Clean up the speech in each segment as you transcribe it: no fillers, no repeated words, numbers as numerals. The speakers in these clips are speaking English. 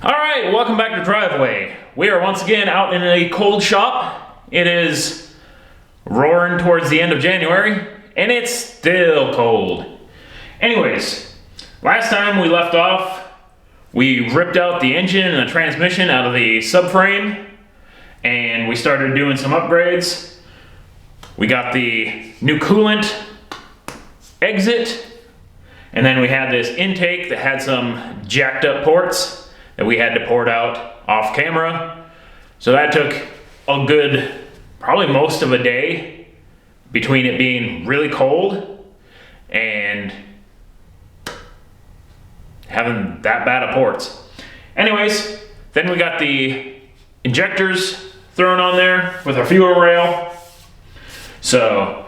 Alright, welcome back to Driveway. We are once again out in a cold shop. It is roaring towards the end of January, and it's still cold. Anyways, last time we left off, we ripped out the engine and the transmission out of the subframe, and we started doing some upgrades. We got the new coolant exit, and then we had this intake that had some jacked up ports that we had to port out off camera. So that took a good, probably most of a day between it being really cold and having that bad of ports. Anyways, then we got the injectors thrown on there with our fuel rail. So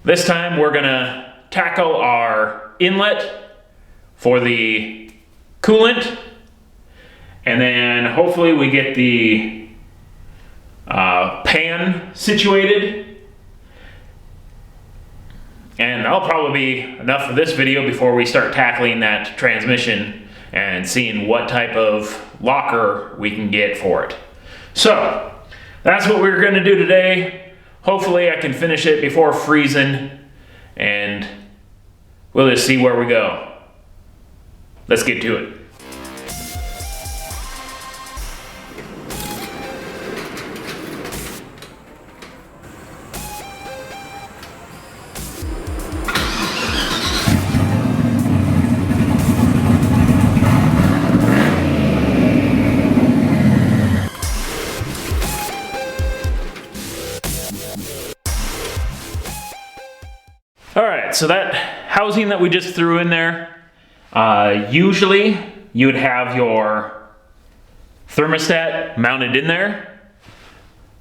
this time we're gonna tackle our inlet for the coolant, and then hopefully we get the pan situated. And that'll probably be enough for this video before we start tackling that transmission and seeing what type of locker we can get for it. So that's what we're gonna do today. Hopefully I can finish it before freezing, and we'll just see where we go. Let's get to it. Alright, so that housing that we just threw in there, usually you would have your thermostat mounted in there,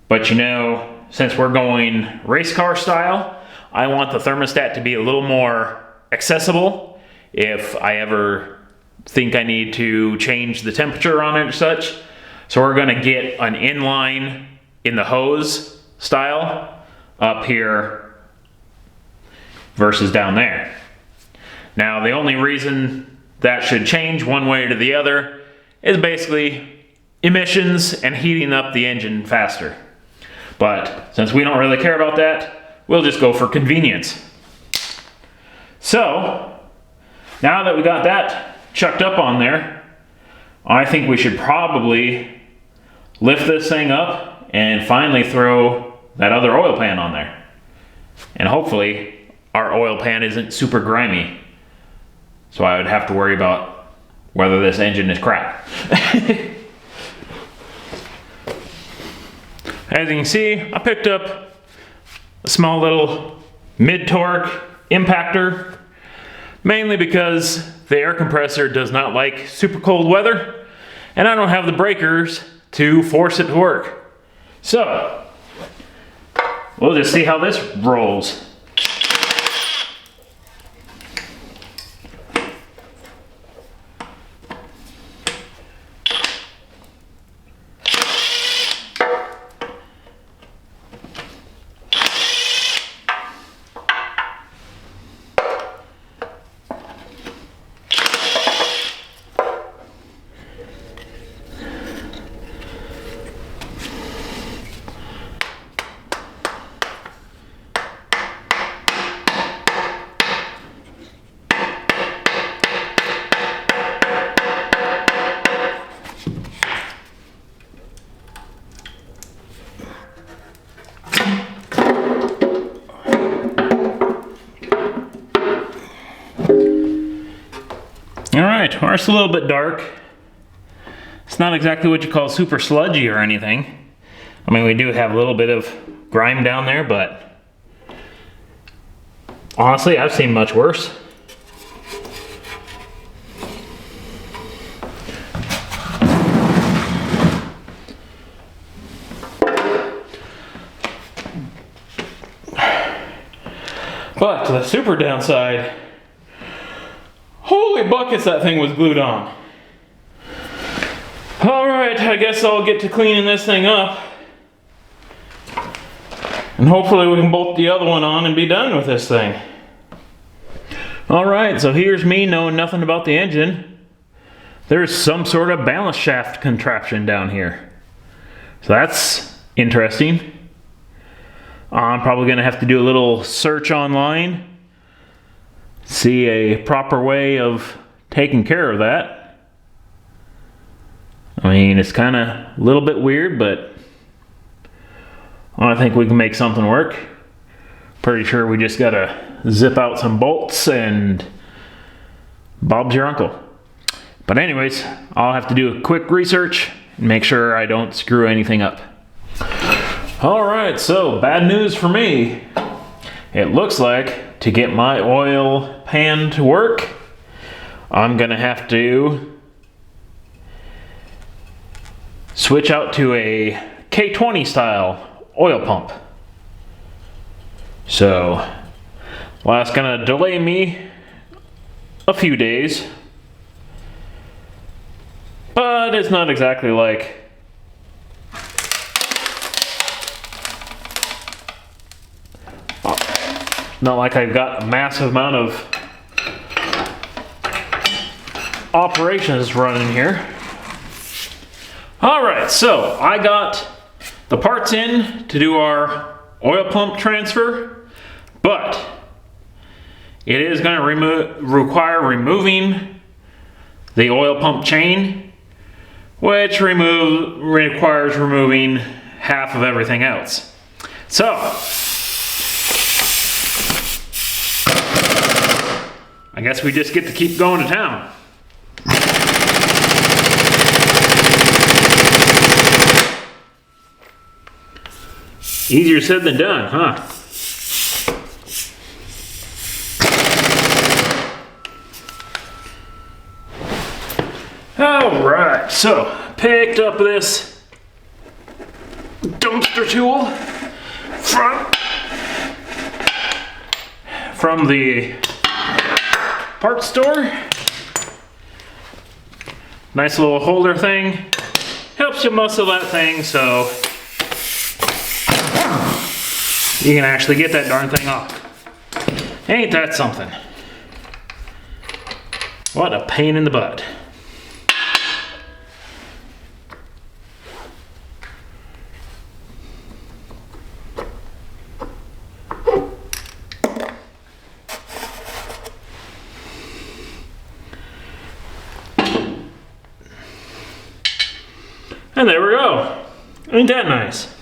but you know, since we're going race car style, I want the thermostat to be a little more accessible if I ever think I need to change the temperature on it or such. So we're gonna get an inline in the hose style up here versus down there. Now the only reason that should change one way or the other is basically emissions and heating up the engine faster. But since we don't really care about that, we'll just go for convenience. So now that we got that chucked up on there, I think we should probably lift this thing up and finally throw that other oil pan on there. And hopefully our oil pan isn't super grimy, so I would have to worry about whether this engine is crap. As you can see, I picked up a small little mid-torque impactor, mainly because the air compressor does not like super cold weather, and I don't have the breakers to force it to work. So we'll just see how this rolls. Alright, well, it's a little bit dark. It's not exactly what you call super sludgy or anything. I mean, we do have a little bit of grime down there, but honestly, I've seen much worse. But to the super downside, holy buckets, that thing was glued on. Alright, I guess I'll get to cleaning this thing up. And hopefully we can bolt the other one on and be done with this thing. Alright, so here's me knowing nothing about the engine. there's some sort of balance shaft contraption down here. So that's interesting. I'm probably going to have to do a little search online, see a proper way of taking care of that. I mean, it's kind of a little bit weird, but I think we can make something work. Pretty sure we just got to zip out some bolts and Bob's your uncle. But anyways, I'll have to do a quick research and make sure I don't screw anything up. Alright, so bad news for me. It looks like to get my oil pan to work, I'm gonna have to switch out to a K20 style oil pump. So, well, that's gonna delay me a few days. But it's not exactly like I've got a massive amount of operations running here. Alright, so I got the parts in to do our oil pump transfer, but it is going to require removing the oil pump chain, which requires removing half of everything else. So, I guess we just get to keep going to town. Easier said than done, huh? Alright, so picked up this dumpster tool from the parts store. Nice little holder thing. Helps you muscle that thing so you can actually get that darn thing off. Ain't that something? What a pain in the butt. And there we go. Ain't that nice?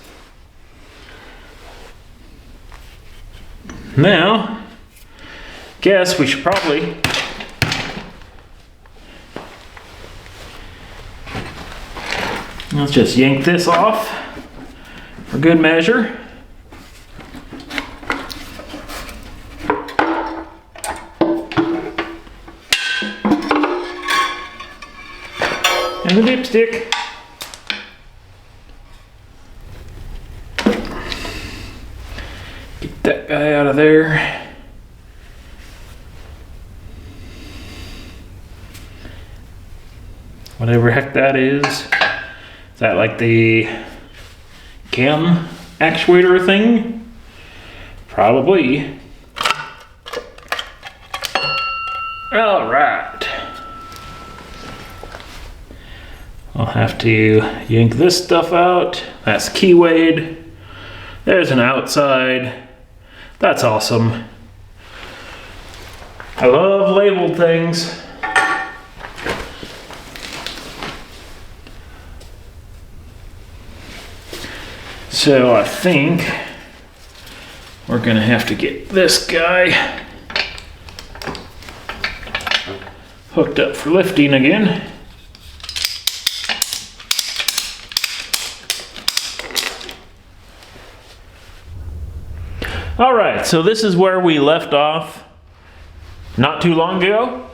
Now, guess we should probably let's just yank this off for good measure. And the dipstick. Get that guy out of there. Whatever heck that is. Is that like the cam actuator thing? Probably. All right. I'll have to yank this stuff out. That's keywayed. There's an outside. That's awesome. I love labeled things. So I think we're gonna have to get this guy hooked up for lifting again. All right, so this is where we left off not too long ago.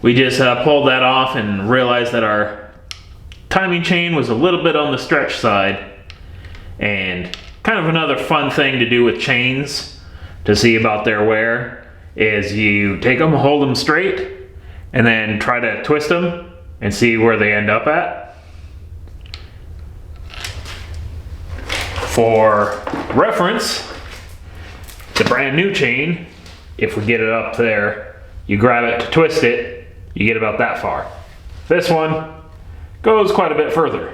We just pulled that off and realized that our timing chain was a little bit on the stretch side. And kind of another fun thing to do with chains to see about their wear is you take them, hold them straight, and then try to twist them and see where they end up at. For reference, the brand new chain if we get it up there, you grab it to twist it, you get about that far. This one goes quite a bit further.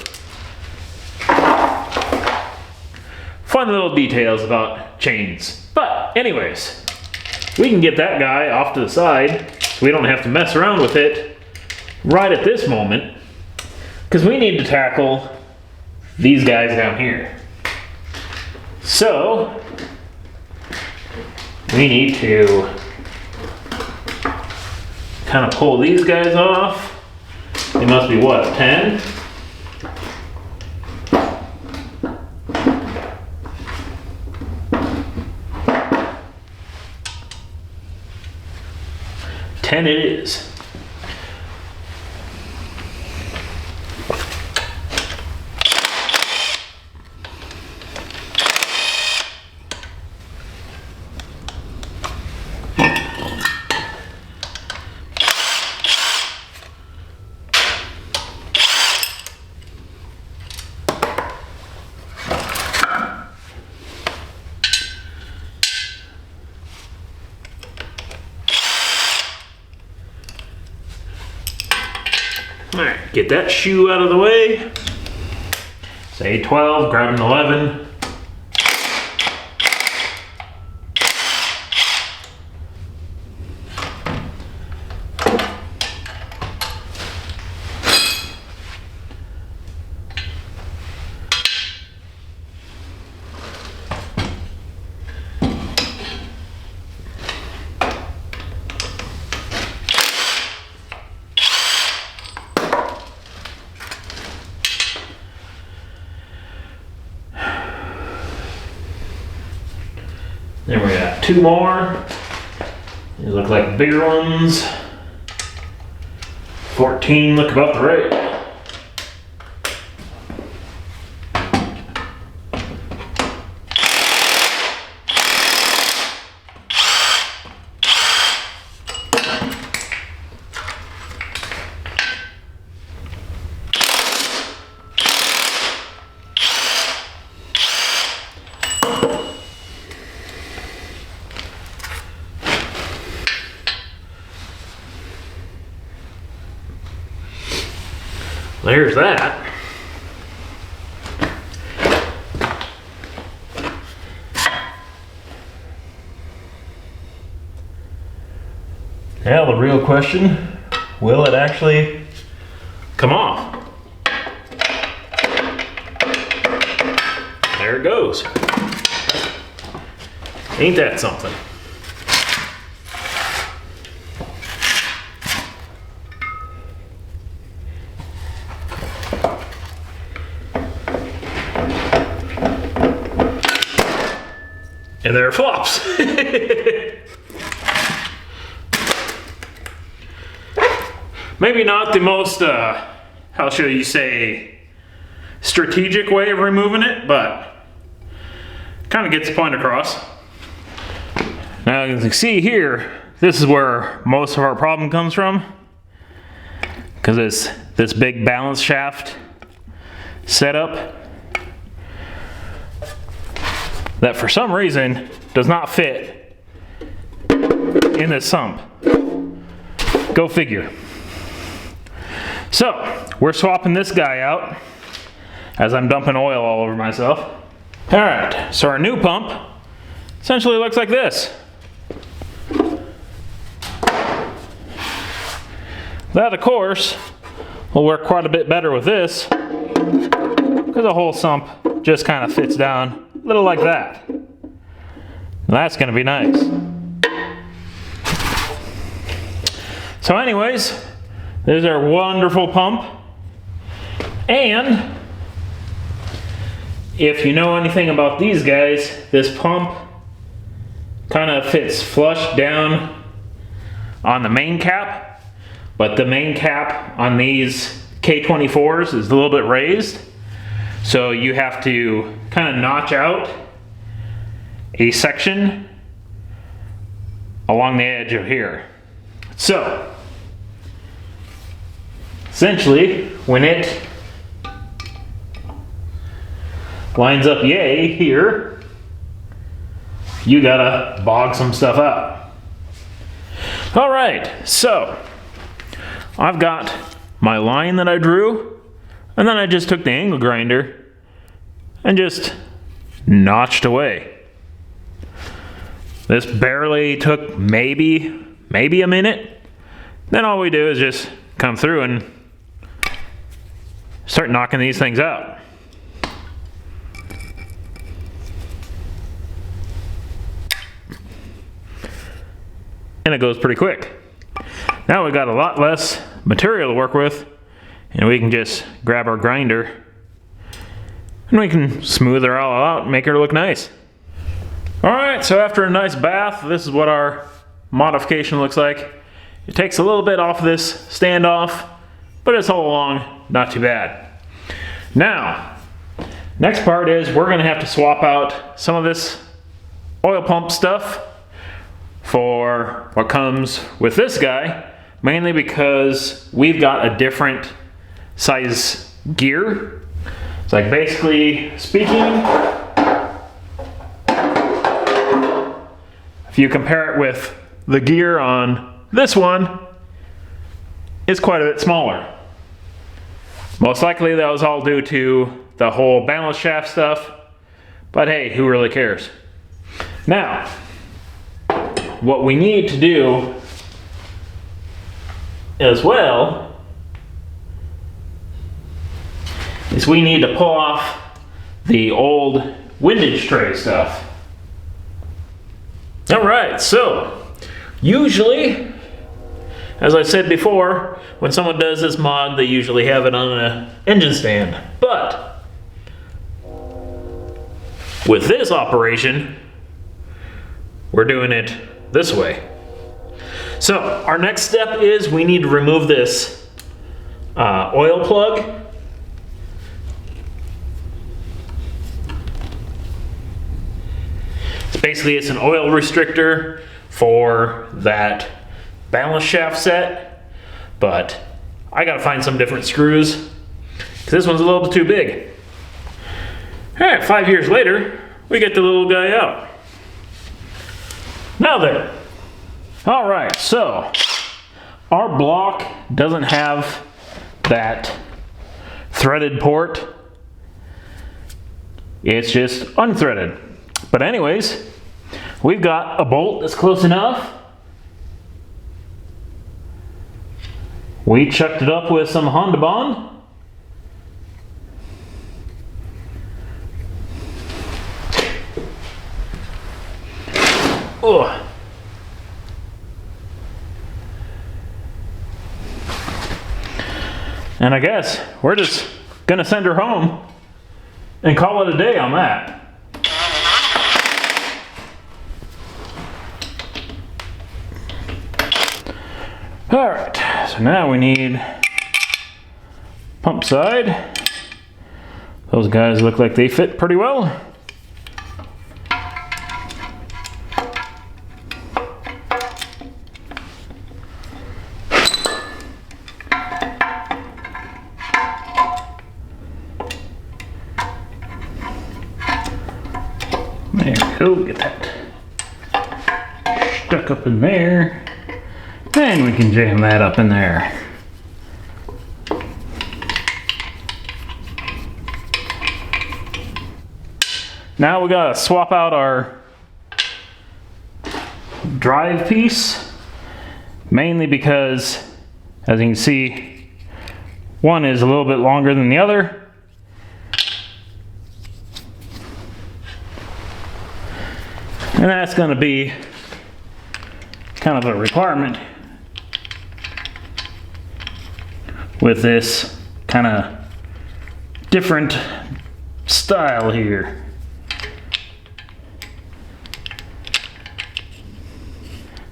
Fun little details about chains. But anyways, we can get that guy off to the side so we don't have to mess around with it right at this moment, because we need to tackle these guys down here. So we need to kind of pull these guys off. They must be what, 10? It is. Alright, get that shoe out of the way. Say 12, grab an 11. Then we got 2 more. These look like bigger ones. 14 look about the right. There's that. Now the real question, will it actually come off? There it goes. Ain't that something? And there it flops. Maybe not the most, how shall you say, strategic way of removing it, but kind of gets the point across. Now as you can see here, this is where most of our problem comes from, because it's this big balance shaft setup that for some reason does not fit in this sump. Go figure. So we're swapping this guy out as I'm dumping oil all over myself. All right, so our new pump essentially looks like this. That of course will work quite a bit better with this, because the whole sump just kind of fits down a little like that. That's gonna be nice. So anyways, there's our wonderful pump. And if you know anything about these guys, this pump kind of fits flush down on the main cap, but the main cap on these K24s is a little bit raised. So you have to kind of notch out a section along the edge of here. So essentially, when it lines up yay here, you gotta bog some stuff up. All right, so I've got my line that I drew, and then I just took the angle grinder and just notched away. This barely took maybe a minute. Then all we do is just come through and start knocking these things out. And it goes pretty quick. Now we've got a lot less material to work with, and we can just grab our grinder and we can smooth her all out and make her look nice. All right, so after a nice bath, this is what our modification looks like. It takes a little bit off this standoff, but it's all along not too bad. Now, next part is we're gonna have to swap out some of this oil pump stuff for what comes with this guy, mainly because we've got a different size gear. It's like, basically speaking, if you compare it with the gear on this one, it's quite a bit smaller. Most likely that was all due to the whole balance shaft stuff, but hey, who really cares? Now, what we need to do as well is we need to pull off the old windage tray stuff. All right, so usually, as I said before, when someone does this mod, they usually have it on an engine stand. But with this operation, we're doing it this way. So our next step is we need to remove this oil plug. It's an oil restrictor for that balance shaft set, but I gotta find some different screws because this one's a little bit too big. All right, 5 years later, we get the little guy out. Now then, all right, so our block doesn't have that threaded port. It's just unthreaded. But anyways, we've got a bolt that's close enough. We chucked it up with some Honda Bond. Oh. And I guess we're just gonna send her home and call it a day on that. All right, so now we need pump side. Those guys look like they fit pretty well. There we go, get that stuck up in there. And we can jam that up in there. Now we gotta swap out our drive piece, mainly because, as you can see, one is a little bit longer than the other. And that's gonna be kind of a requirement with this kind of different style here.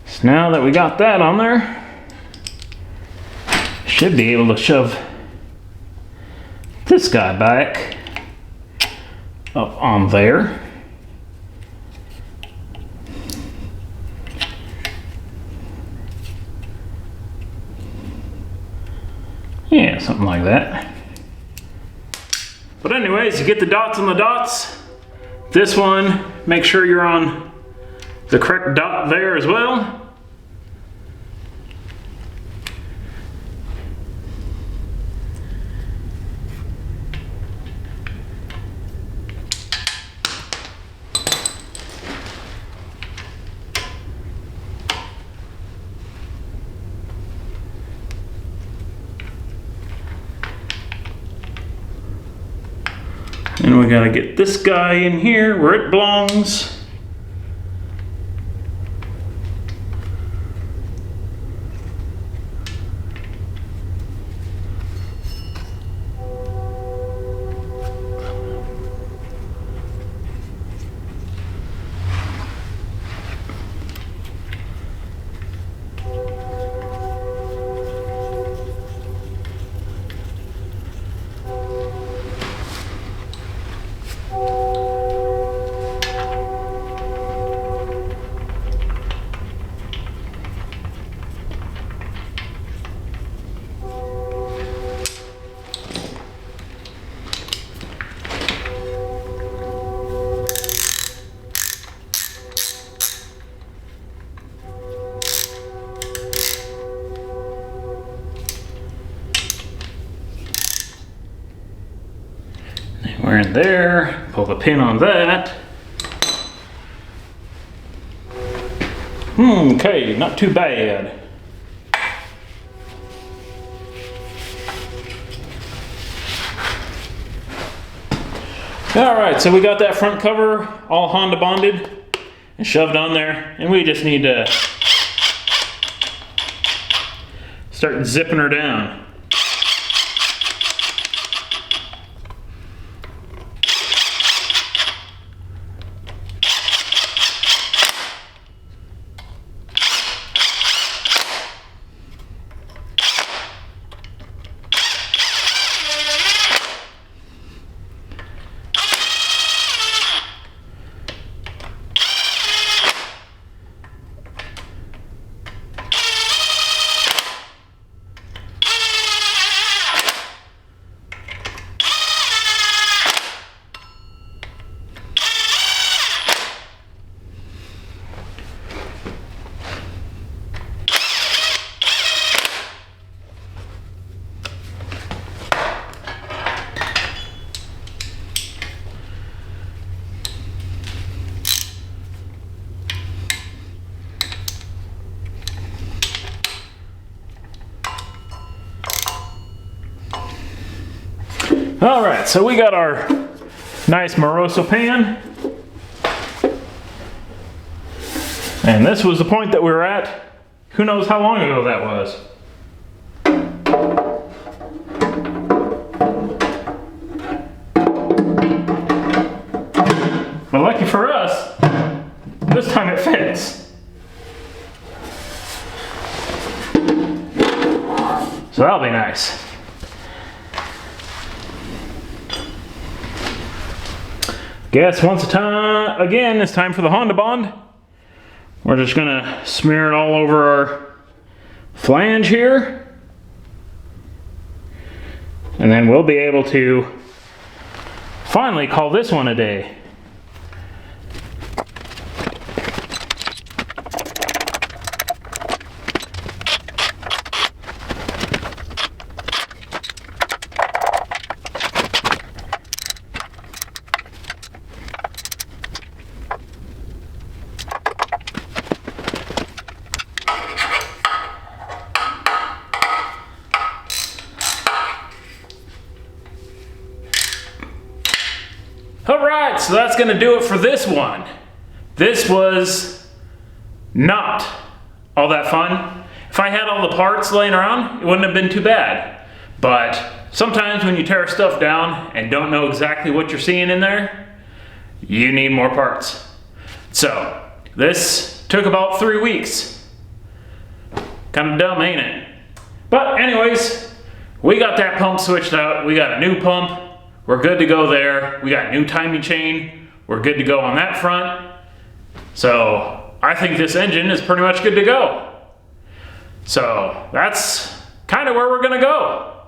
So now that we got that on there, should be able to shove this guy back up on there. Yeah, something like that. But anyways, you get the dots on the dots. This one, make sure you're on the correct dot there as well. then we gotta get this guy in here where it belongs. We're in there, pull the pin on that. Okay, not too bad. All right, so we got that front cover all Honda bonded and shoved on there, and we just need to start zipping her down. All right, so we got our nice Moroso pan. And this was the point that we were at. Who knows how long ago that was. But lucky for us, this time it fits. So that'll be nice. Guess once again, it's time for the Honda Bond. We're just gonna smear it all over our flange here. And then we'll be able to finally call this one a day. Alright, so that's going to do it for this one. This was not all that fun. If I had all the parts laying around, it wouldn't have been too bad. But sometimes when you tear stuff down and don't know exactly what you're seeing in there, you need more parts. So, this took about 3 weeks. Kind of dumb, ain't it? But anyways, we got that pump switched out. We got a new pump. We're good to go there. We got new timing chain. We're good to go on that front. So I think this engine is pretty much good to go. So that's kind of where we're gonna go.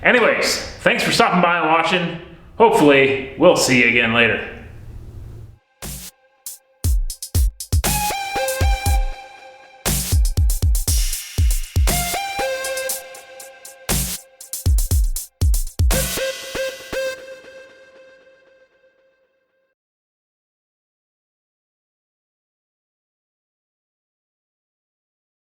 Anyways, thanks for stopping by and watching. Hopefully we'll see you again later.